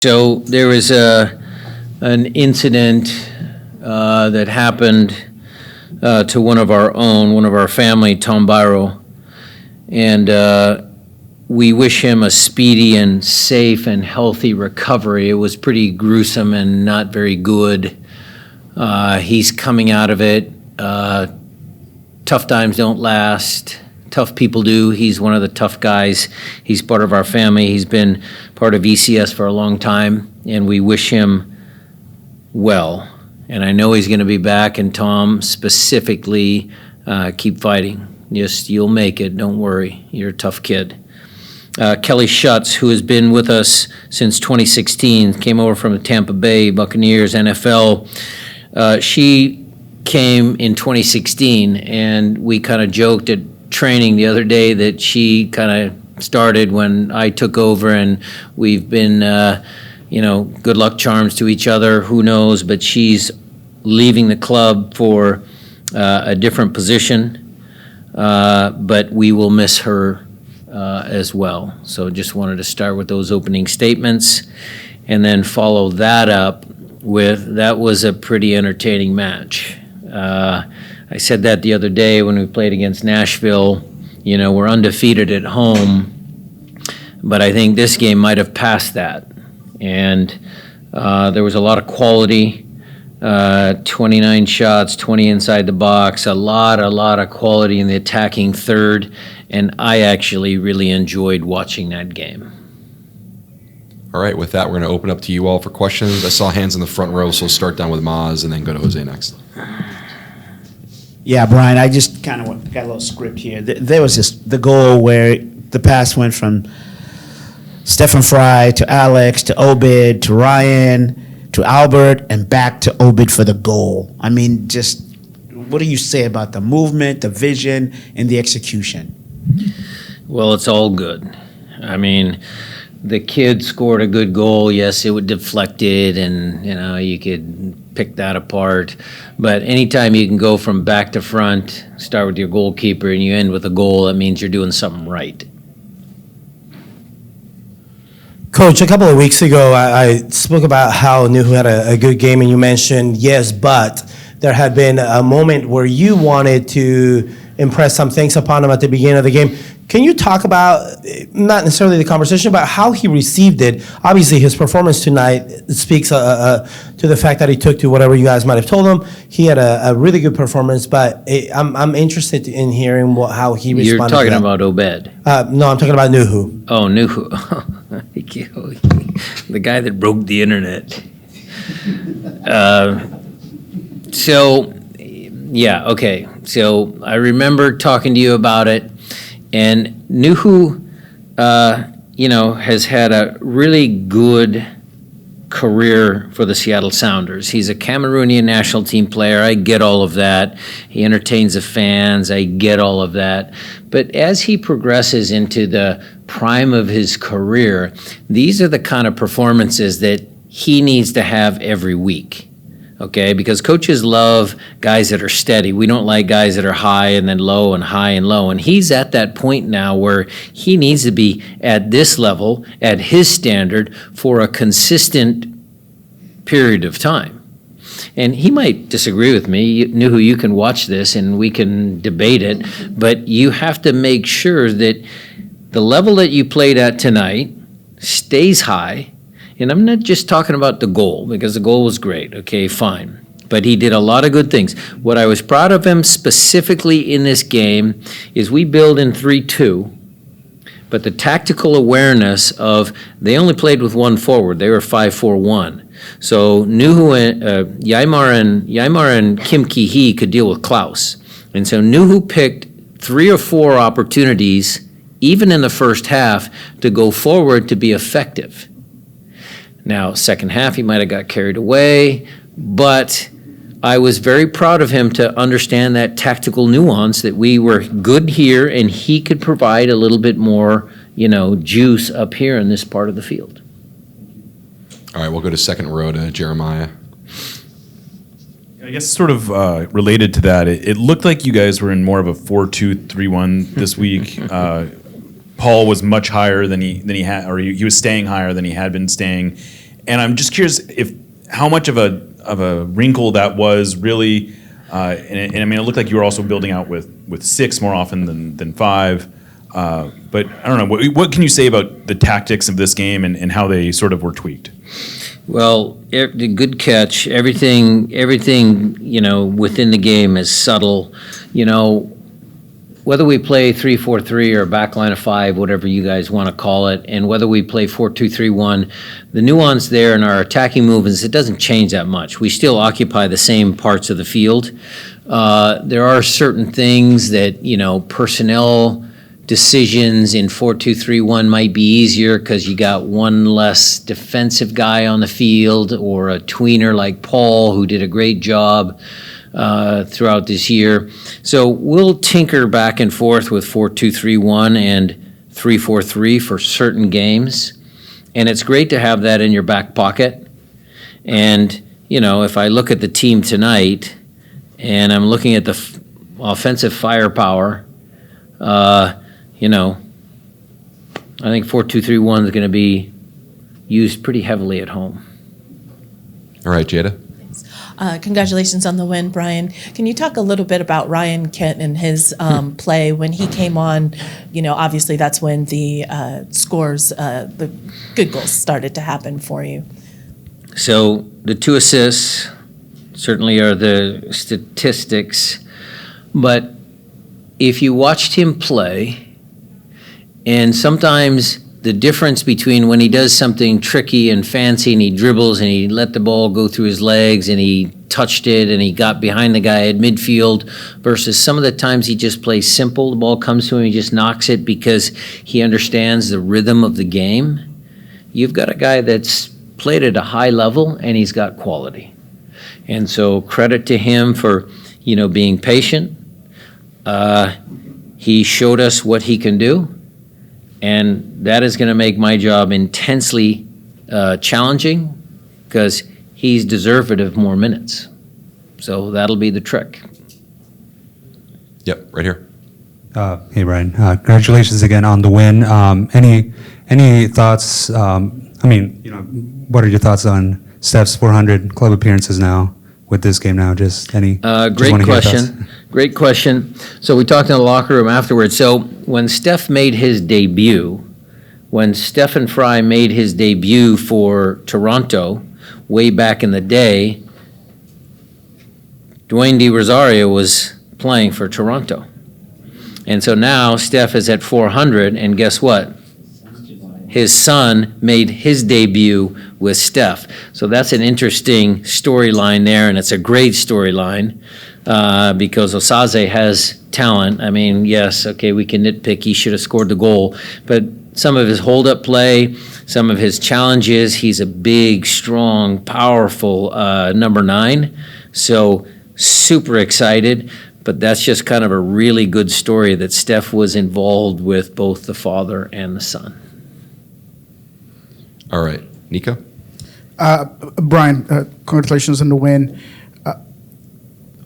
So there was an incident that happened to one of our family, Tom Byro, and we wish him a speedy and safe and healthy recovery. It was pretty gruesome and not very good. He's coming out of it. Tough times don't last. Tough people do. He's one of the tough guys. He's part of our family. He's been part of ECS for a long time, and we wish him well. And I know he's going to be back, and Tom, specifically, keep fighting. You'll make it. Don't worry. You're a tough kid. Kelly Schutz, who has been with us since 2016, came over from the Tampa Bay Buccaneers, NFL. She came in 2016, and we kind of joked at training the other day that she kind of started when I took over, and we've been, good luck charms to each other. Who knows? But she's leaving the club for a different position, but we will miss her as well. So just wanted to start with those opening statements and then follow that up with, that was a pretty entertaining match. I said that the other day when we played against Nashville. We're undefeated at home, but I think this game might have passed that. And there was a lot of quality, 29 shots, 20 inside the box, a lot of quality in the attacking third, and I actually really enjoyed watching that game. All right, with that, we're going to open up to you all for questions. I saw hands in the front row, so we'll start down with Maz and then go to Jose next. Yeah, Brian, I just kind of got a little script here. There was just the goal where the pass went from Stefan Frei to Alex to Obed to Ryan to Albert and back to Obed for the goal. I mean, just what do you say about the movement, the vision, and the execution? Well, it's all good. I mean, the kid scored a good goal. Yes, it was deflected, and you could pick that apart. But anytime you can go from back to front, start with your goalkeeper, and you end with a goal, that means you're doing something right. Coach, a couple of weeks ago, I spoke about how Nuhu had a good game, and you mentioned, yes, but there had been a moment where you wanted to impress some things upon him at the beginning of the game. Can you talk about, not necessarily the conversation, but how he received it? Obviously, his performance tonight speaks to the fact that he took to whatever you guys might have told him. He had a really good performance, but I'm interested in hearing how he responded. You're talking about Obed. No, I'm talking about Nuhu. Oh, Nuhu. The guy that broke the internet. So I remember talking to you about it, and Nuhu, has had a really good career for the Seattle Sounders. He's a Cameroonian national team player. I get all of that. He entertains the fans. I get all of that. But as he progresses into the prime of his career, these are the kind of performances that he needs to have every week. Okay, because coaches love guys that are steady. We don't like guys that are high and then low and high and low. And he's at that point now where he needs to be at this level, at his standard, for a consistent period of time. And he might disagree with me. Nuhu, you can watch this and we can debate it, but you have to make sure that the level that you played at tonight stays high. And I'm not just talking about the goal, because the goal was great, okay, fine. But he did a lot of good things. What I was proud of him specifically in this game is we build in 3-2, but the tactical awareness of, they only played with one forward. They were 5-4-1. So Nuhu and Yaimar and Kim Ki-hee could deal with Klaus. And so Nuhu picked 3 or 4 opportunities, even in the first half, to go forward to be effective. Now, second half, he might have got carried away, but I was very proud of him to understand that tactical nuance, that we were good here and he could provide a little bit more, juice up here in this part of the field. All right, we'll go to second row to Jeremiah. I guess sort of related to that, it looked like you guys were in more of a 4-2-3-1 this week. Paul was much higher than he had, or he was staying higher than he had been staying. And I'm just curious if how much of a wrinkle that was really. And I mean, it looked like you were also building out with 6 more often than 5. But I don't know. What can you say about the tactics of this game and how they sort of were tweaked? Well, the good catch. Everything, within the game is subtle. Whether we play 3-4-3 or a back line of 5, whatever you guys want to call it, and whether we play 4-2-3-1, the nuance there in our attacking movements, it doesn't change that much. We still occupy the same parts of the field. There are certain things that, personnel decisions in 4-2-3-1 might be easier because you got one less defensive guy on the field, or a tweener like Paul, who did a great job throughout this year. So we'll tinker back and forth with 4-2-3-1 and 3-4-3 for certain games. And it's great to have that in your back pocket. And, if I look at the team tonight and I'm looking at the offensive firepower, I think 4-2-3-1 is going to be used pretty heavily at home. All right, Jada. Congratulations on the win, Brian. Can you talk a little bit about Ryan Kent and his play when he came on? Obviously that's when the the good goals started to happen for you. So the 2 assists certainly are the statistics, but if you watched him play, and sometimes the difference between when he does something tricky and fancy and he dribbles and he let the ball go through his legs and he touched it and he got behind the guy at midfield versus some of the times he just plays simple. The ball comes to him, he just knocks it because he understands the rhythm of the game. You've got a guy that's played at a high level and he's got quality. And so credit to him for, being patient. He showed us what he can do. And that is going to make my job intensely challenging because he's deserved of more minutes. So that'll be the trick. Yep, right here. Hey, Brian. Congratulations again on the win. Any thoughts? What are your thoughts on Steph's 400 club appearances now with this game now? Just any? Great question. Great question. So we talked in the locker room afterwards. So when Steph made his debut, when Stefan Frei made his debut for Toronto way back in the day, Dwayne De Rosario was playing for Toronto. And so now Steph is at 400, and guess what? His son made his debut with Steph. So that's an interesting storyline there, and it's a great storyline because Osaze has talent. I mean, yes, okay, we can nitpick, he should have scored the goal, but some of his hold-up play, some of his challenges, he's a big, strong, powerful number 9. So super excited, but that's just kind of a really good story that Steph was involved with both the father and the son. All right, Nico? Brian, congratulations on the win.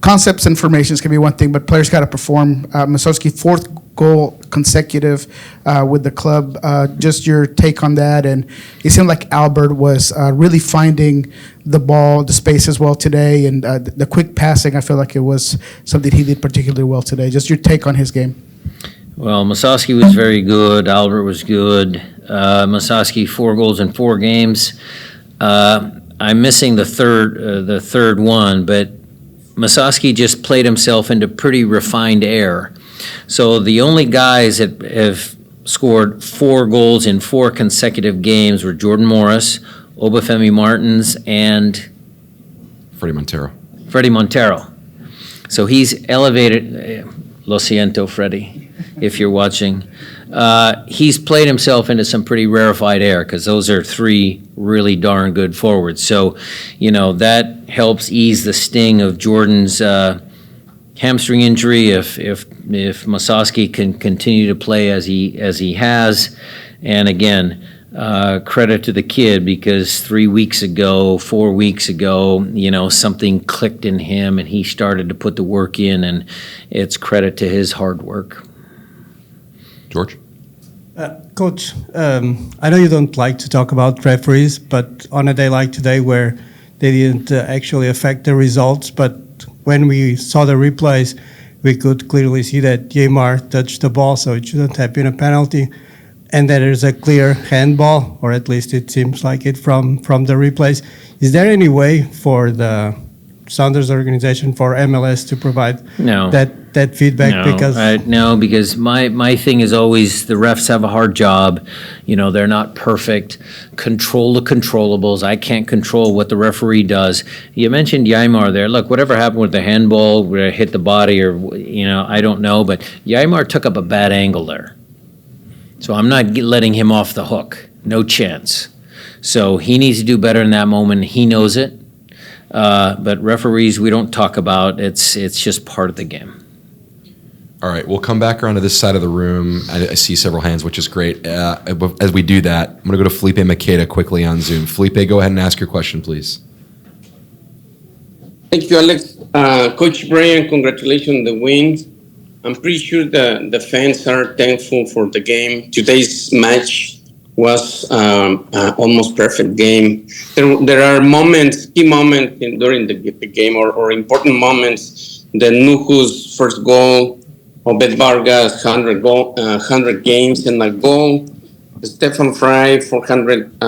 Concepts and formations can be one thing, but players got to perform. Musovski, 4th goal consecutive with the club. Just your take on that. And it seemed like Albert was really finding the ball, the space as well today. And the quick passing, I feel like it was something he did particularly well today. Just your take on his game. Well, Musovski was very good. Albert was good. Musovski, 4 goals in 4 games. I'm missing the third one, but Musovski just played himself into pretty refined air. So the only guys that have scored 4 goals in 4 consecutive games were Jordan Morris, Obafemi Martins, and Freddie Montero. So he's elevated. Lo siento, Freddie, if you're watching. He's played himself into some pretty rarefied air because those are 3 really darn good forwards. So, that helps ease the sting of Jordan's hamstring injury if Musovski can continue to play as he has. And again, credit to the kid because 4 weeks ago, something clicked in him and he started to put the work in, and it's credit to his hard work. George? Coach, I know you don't like to talk about referees, but on a day like today where they didn't actually affect the results, but when we saw the replays, we could clearly see that Jamar touched the ball, so it shouldn't have been a penalty, and that there's a clear handball, or at least it seems like it from the replays. Is there any way for the Sounders organization, for MLS, to provide No. that feedback? No, because my thing is always the refs have a hard job. They're not perfect. Control the controllables. I can't control what the referee does. You mentioned Yaimar there. Look, whatever happened with the handball, where it hit the body, or I don't know, but Yaimar took up a bad angle there. So I'm not letting him off the hook. No chance. So he needs to do better in that moment. He knows it. But referees, we don't talk about. It's just part of the game. All right, we'll come back around to this side of the room. I see several hands, which is great. As we do that, I'm going to go to Felipe Makeda quickly on Zoom. Felipe, go ahead and ask your question, please. Thank you, Alex. Coach Brian, congratulations on the win. I'm pretty sure the fans are thankful for the game. Today's match was almost perfect game. There are key moments during the game, or important moments. The Nuhu's first goal, Obed Vargas 100 games and a goal. Stefan Frei 400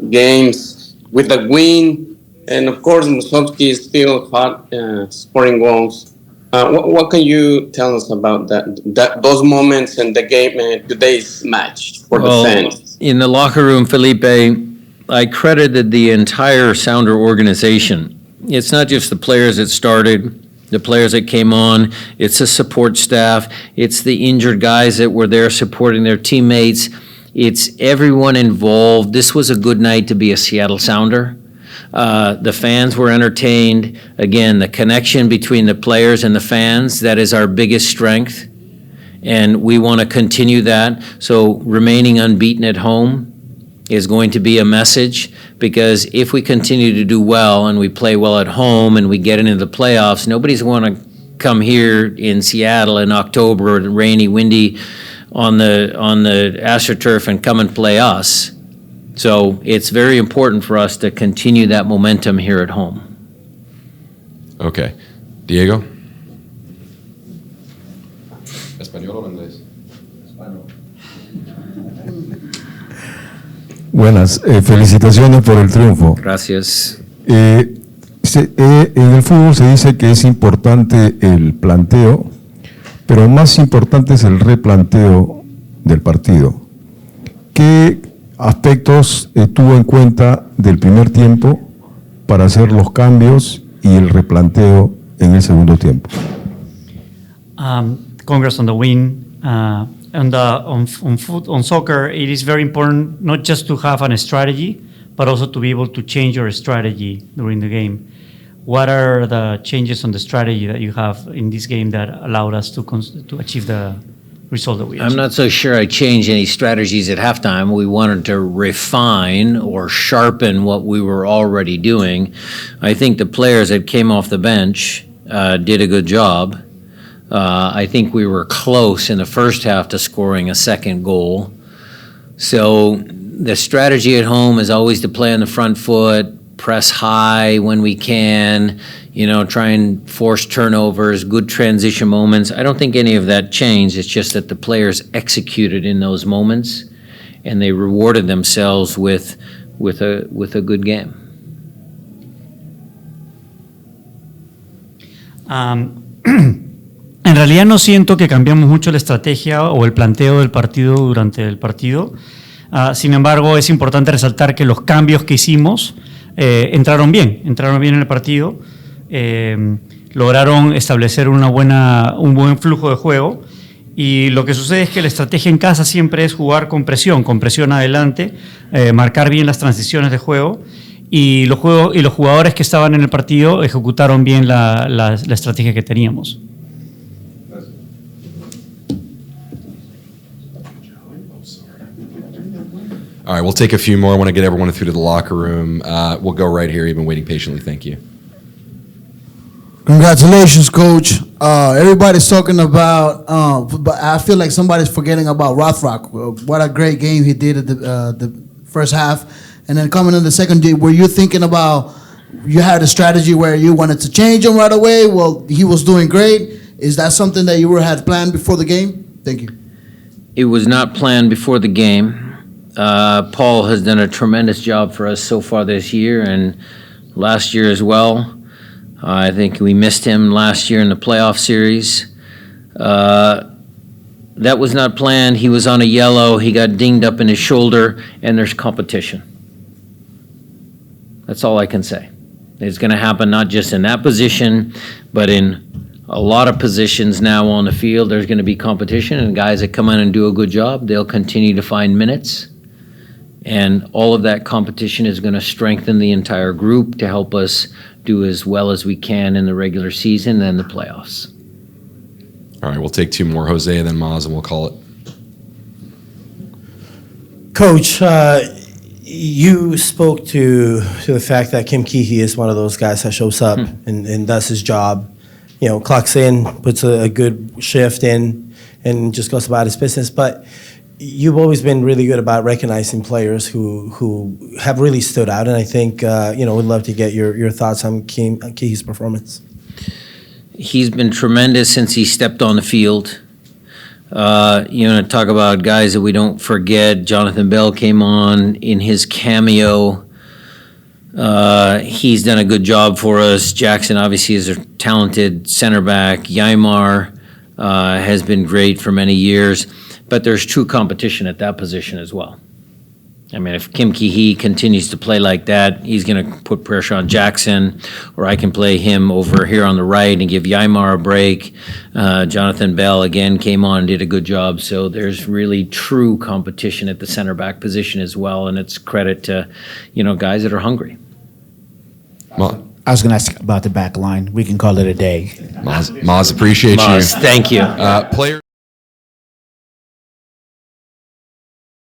games with a win, and of course Musovski is still hot, scoring goals. What can you tell us about those moments in the game, today's match for the fans? In the locker room, Felipe, I credited the entire Sounder organization. It's not just the players that started, the players that came on, it's the support staff, it's the injured guys that were there supporting their teammates, it's everyone involved. This was a good night to be a Seattle Sounder. The fans were entertained. Again, the connection between the players and the fans, that is our biggest strength. And we want to continue that. So remaining unbeaten at home is going to be a message, because if we continue to do well and we play well at home and we get into the playoffs, nobody's going to come here in Seattle in October, rainy, windy, on the AstroTurf and come and play us. So it's very important for us to continue that momentum here at home. Okay. Diego? ¿Español o inglés? Buenas, felicitaciones por el triunfo. Gracias. En el fútbol se dice que es importante el planteo, pero más importante es el replanteo del partido. ¿Qué aspectos tuvo en cuenta del primer tiempo para hacer los cambios y el replanteo en el segundo tiempo? Congrats on the win. On soccer, it is very important not just to have a strategy, but also to be able to change your strategy during the game. What are the changes on the strategy that you have in this game that allowed us to achieve the result that we achieved? I'm not so sure I changed any strategies at halftime. We wanted to refine or sharpen what we were already doing. I think the players that came off the bench did a good job. I think we were close in the first half to scoring a second goal. So the strategy at home is always to play on the front foot, press high when we can, try and force turnovers, good transition moments. I don't think any of that changed. It's just that the players executed in those moments and they rewarded themselves with a good game. En realidad no siento que cambiamos mucho la estrategia o el planteo del partido durante el partido. Sin embargo, es importante resaltar que los cambios que hicimos entraron bien en el partido. Lograron establecer un buen flujo de juego. Y lo que sucede es que la estrategia en casa siempre es jugar con presión adelante, marcar bien las transiciones de juego. Y los jugadores que estaban en el partido ejecutaron bien la estrategia que teníamos. All right, we'll take a few more. I want to get everyone through to the locker room. We'll go right here. You've been waiting patiently. Thank you. Congratulations, Coach. Everybody's talking about, but I feel like somebody's forgetting about Rothrock. What a great game he did at the first half. And then coming in the second, were you thinking about, you had a strategy where you wanted to change him right away? Well, he was doing great. Is that something that you had planned before the game? Thank you. It was not planned before the game. Paul has done a tremendous job for us so far this year and last year as well. I think we missed him last year in the playoff series. That was not planned. He was on a yellow. He got dinged up in his shoulder, and there's competition. That's all I can say. It's going to happen not just in that position, but in a lot of positions now on the field. There's going to be competition, and guys that come in and do a good job, they'll continue to find minutes. And all of that competition is going to strengthen the entire group to help us do as well as we can in the regular season and the playoffs. All right, we'll take two more, Jose, then Maz, and we'll call it. Coach, you spoke to the fact that Kim Keehee is one of those guys that shows up and does his job, clocks in, puts a good shift in, and just goes about his business. But you've always been really good about recognizing players who have really stood out, and I think we'd love to get your thoughts on Keehee's performance. He's been tremendous since he stepped on the field. Talk about guys that we don't forget. Jonathan Bell came on in his cameo. He's done a good job for us. Jackson obviously is a talented center back. Yaimar has been great for many years. But there's true competition at that position as well. I mean, if Kim Keehee continues to play like that, he's going to put pressure on Jackson, or I can play him over here on the right and give Yaimar a break. Jonathan Bell, again, came on and did a good job. So there's really true competition at the center back position as well, and it's credit to, guys that are hungry. I was going to ask about the back line. We can call it a day. Maz, appreciate you. Thank you. Player.